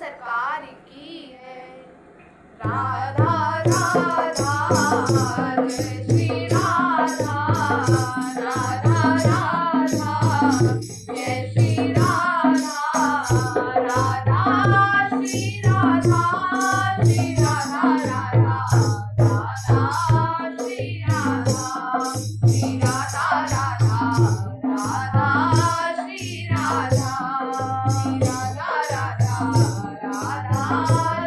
सरकार की है। राधा राधा जय श्री राधा, राधा राधा जय श्री राधा, राधा श्री राधा, श्री राधा राधा, राधा श्री राधा, श्री राधा राधा, राधा श्री राधा, श्री राधा राधा, राधा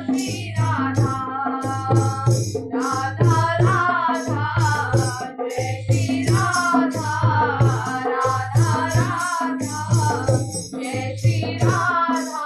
श्री राधा, राधा राधा जय श्री राधा, राधा राधा जय श्री राधा,